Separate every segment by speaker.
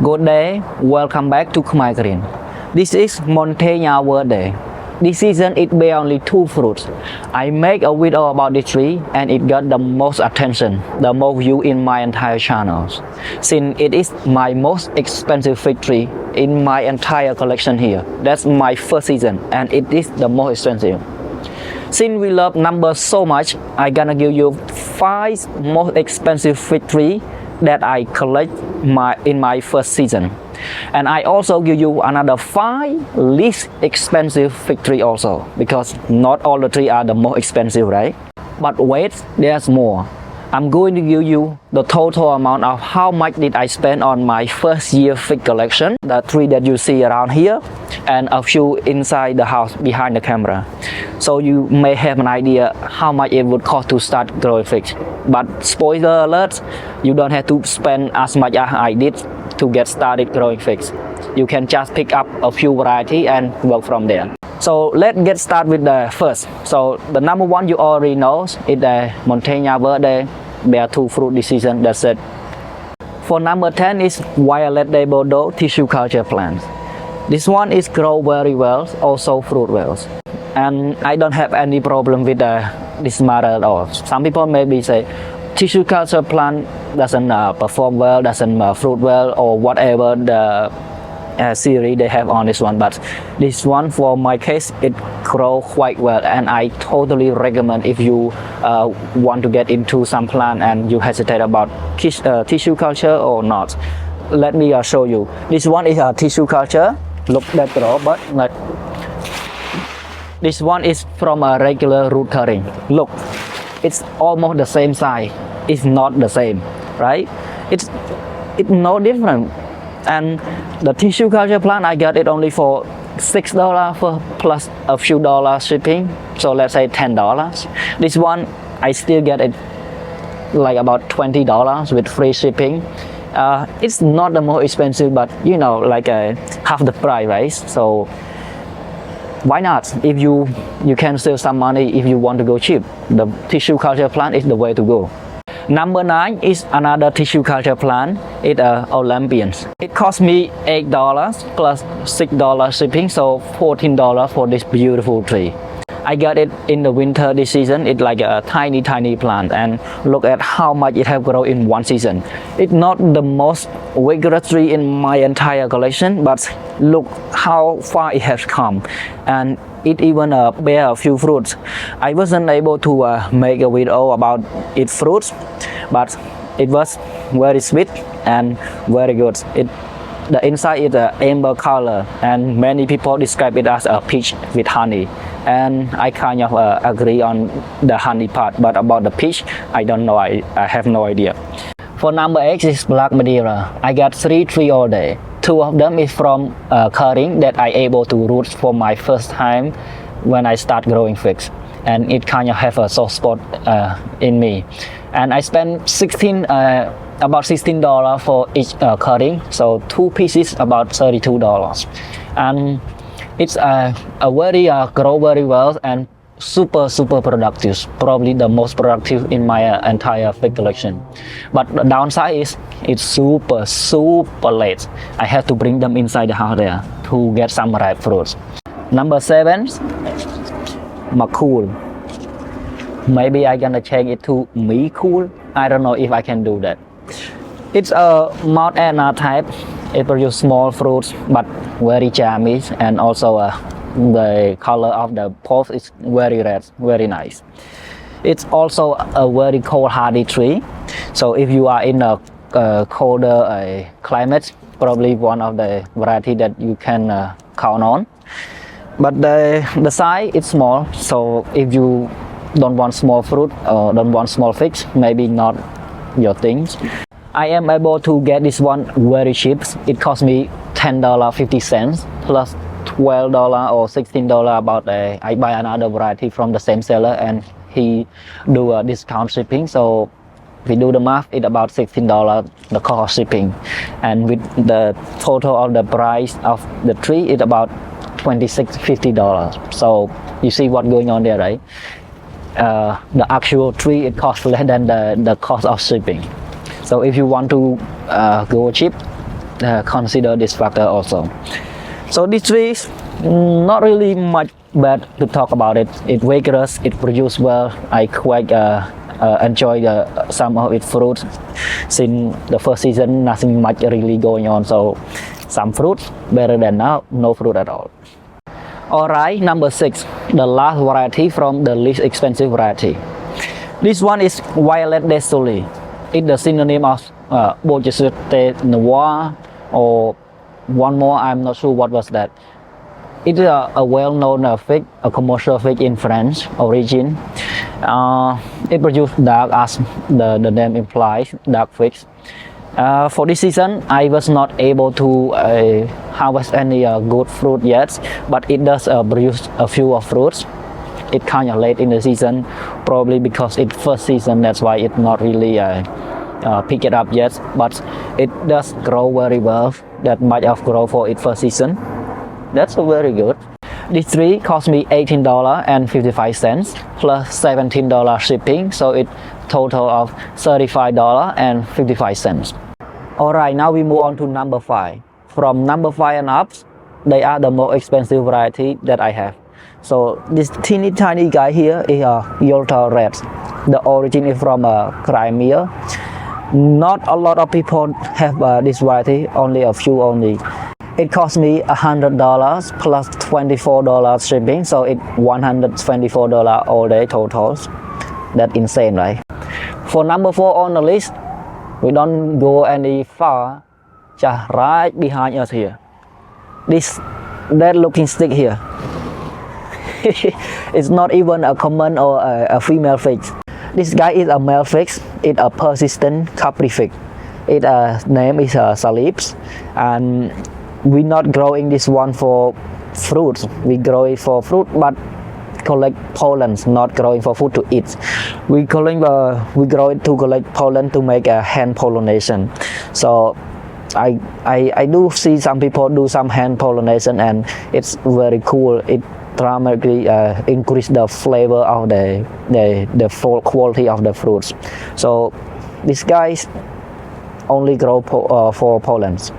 Speaker 1: Good day, welcome back to Khmer Green. This is Montaigne Verde. This season it bear only 2 fruits. I make a video about this tree and it got the most attention, the most view in my entire channel. Since it is my most expensive fig tree in my entire collection here. That's my first season and it is the most expensive. Since we love numbers so much, I gonna give you 5 most expensive fig tree that I collect in my first season. And I also give you another 5 least expensive fig tree also, because not all the trees are the most expensive, right? But wait, there's more. I'm going to give you the total amount of how much did I spend on my first year fig collection, the 3 that you see around here, and a few inside the house behind the camera. So you may have an idea how much it would cost to start growing figs. But spoiler alert, you don't have to spend as much as I did to get started growing figs. You can just pick up a few varieties and work from there. So let's get started with the first. So the number 1 you already know is the Montaigne Verde, bear 2 fruit this season, that's it. For number 10 is Violet de Bordeaux tissue culture plant. This one is grow very well, also fruit well. And I don't have any problem with this matter at all. Some people maybe say tissue culture plant doesn't perform well, doesn't fruit well, or whatever the series they have on this one, but this one for my case it grow quite well, and I totally recommend if you want to get into some plant and you hesitate about tissue culture or not. Let me show you. This one is a tissue culture. Look that row, but like this one is from a regular root curing. Look, it's almost the same size. It's not the same, right? It's no different. And the tissue culture plant I got it only for $6 for plus a few dollars shipping, so let's say $10. This one I still get it like about $20 with free shipping. It's not the most expensive, but you know, like half the price, right? So why not? If you can save some money if you want to go cheap, the tissue culture plant is the way to go. Number 9 is another tissue culture plant. It's Olympians. It cost me $8 plus $6 shipping, so $14 for this beautiful tree. I got it in the winter this season. It's like a tiny plant, and look at how much it have grown in one season. It's not the most vigorous tree in my entire collection, but look how far it has come, and it even bear a few fruits. I wasn't able to make a video about its fruits, but it was very sweet and very good. The inside is an amber color, and many people describe it as a peach with honey. And I kind of agree on the honey part, but about the peach, I don't know. I have no idea. For number 8 is Black Madeira. I got 3 trees all day. 2 of them is from curing that I able to root for my first time when I start growing figs, and it kind of have a soft spot in me. And I spent about $16 for each cutting, so 2 pieces about $32. And it's a very grow very well and super productive, probably the most productive in my entire fig collection. But the downside is it's super late. I have to bring them inside the house there to get some ripe fruits. Number 7, Macul. Maybe I gonna change it to Me Cool. I don't know if I can do that. It's a Mount Etna type. It produces small fruits but very jammy, and also the color of the pulp is very red, very nice. It's also a very cold hardy tree, so if you are in a colder climate, probably one of the variety that you can count on. But the size is small, so if you don't want small fruit or don't want small figs, maybe not your things. I am able to get this one very cheap. It cost me $10.50 plus $12 or $16 about I buy another variety from the same seller and he do a discount shipping. So if we do the math, it's about $16 the cost shipping, and with the total of the price of the tree, it's about $26-50. So you see what's going on there, right? The actual tree it costs less than the cost of shipping. So if you want to go cheap, consider this factor also. So this tree is not really much bad to talk about it. It vigorous, it produces well. I quite enjoy some of its fruits. Since the first season, nothing much really going on. So some fruits better than now, no fruit at all. Alright, number 6, the last variety from the least expensive variety. This one is Violet Desoli. It's the synonym of Beaujolais Noir, or one more, I'm not sure what was that. It is a well-known fig, a commercial fig in French origin. It produces dark, as the name implies, dark figs. For this season, I was not able to harvest any good fruit yet, but it does produce a few of fruits. It's kind of late in the season, probably because it's first season, that's why it's not really pick it up yet, but it does grow very well. That much of growth for its first season. That's very good. This tree cost me $18.55 plus $17 shipping, so it total of $35.55. Alright, now we move on to number 5. From number 5 and up, they are the most expensive variety that I have. So this teeny tiny guy here is a Yolta Red. The origin is from Crimea. Not a lot of people have this variety, only a few only. It cost me $100 plus $24 shipping, so it's $124 all day total. That's insane, right? For number 4 on the list, we don't go any far, just right behind us here. This dead looking stick here. It's not even a common or a female fig. This guy is a male fig. It's a persistent capri fig. Its name is Salips, and we're not growing this one for fruits. We grow it for fruit, but collect pollens, not growing for food to eat. We grow it to collect pollen to make a hand pollination. So I do see some people do some hand pollination, and it's very cool. It dramatically increase the flavor of the quality of the fruits. So these guys only grow for pollens.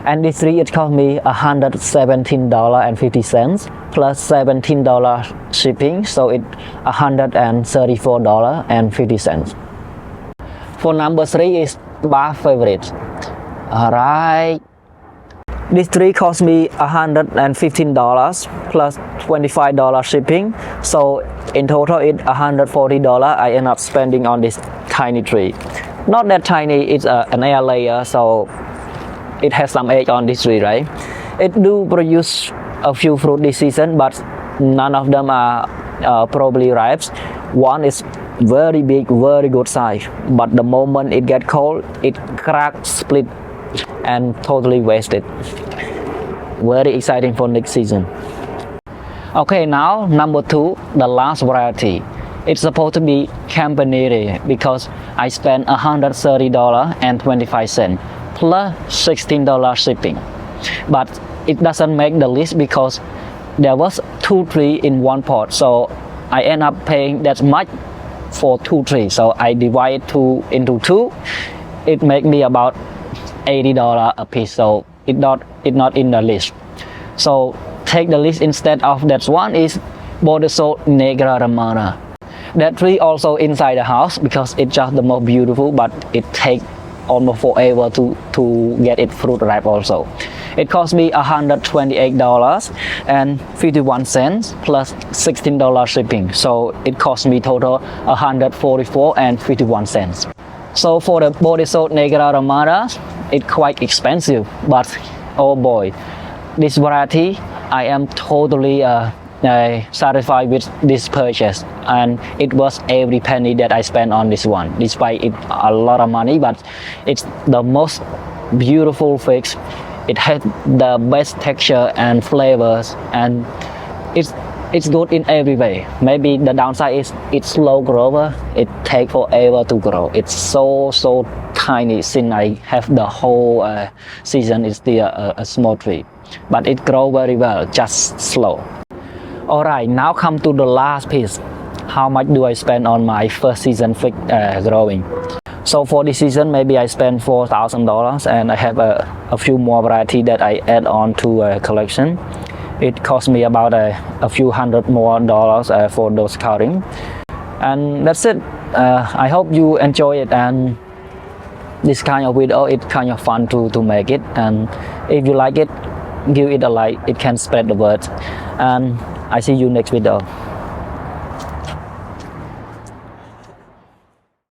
Speaker 1: And this tree, it cost me $117.50 plus $17 shipping, so it's $134.50. For number 3 is bar favorite. Alright, this tree cost me $115 plus $25 shipping, so in total it's $140 I end up spending on this tiny tree. Not that tiny, it's an air layer, so it has some egg on this tree, right? It do produce a few fruit this season, but none of them are probably ripe. One is very big, very good size, but the moment it get cold, it cracks, split, and totally wasted. Very exciting for next season. Okay, now number 2, the last variety. It's supposed to be Campanile because I spent $130.25 plus $16 shipping, but it doesn't make the list because there was 2 trees in one pot, so I end up paying that much for 2 trees. So I divide into 2. It make me about $80 a piece, so it's not in the list. So take the list instead of that one is Beaujolais Negra Ramana. That tree also inside the house because it's just the most beautiful, but it takes almost forever to get it fruit ripe also. It cost me $128.51 plus $16 shipping, so it cost me total $144.51. So for the Beaujolais Negra Ramada, it's quite expensive, but oh boy, this variety I am totally satisfied with this purchase, and it was every penny that I spent on this one. Despite it a lot of money, but it's the most beautiful fig. It has the best texture and flavors, and it's good in every way. Maybe the downside is it's slow grower. It takes forever to grow. It's so tiny. Since I have the whole season, it's still a small tree, but it grows very well, just slow. Alright, now come to the last piece. How much do I spend on my first season fig growing? So for this season, maybe I spend $4,000, and I have a few more variety that I add on to a collection. It cost me about a few hundred more dollars for those cutting, and that's it. I hope you enjoy it, and this kind of video, it's kind of fun to make it, and if you like it, give it a like. It can spread the word, and I see you next video.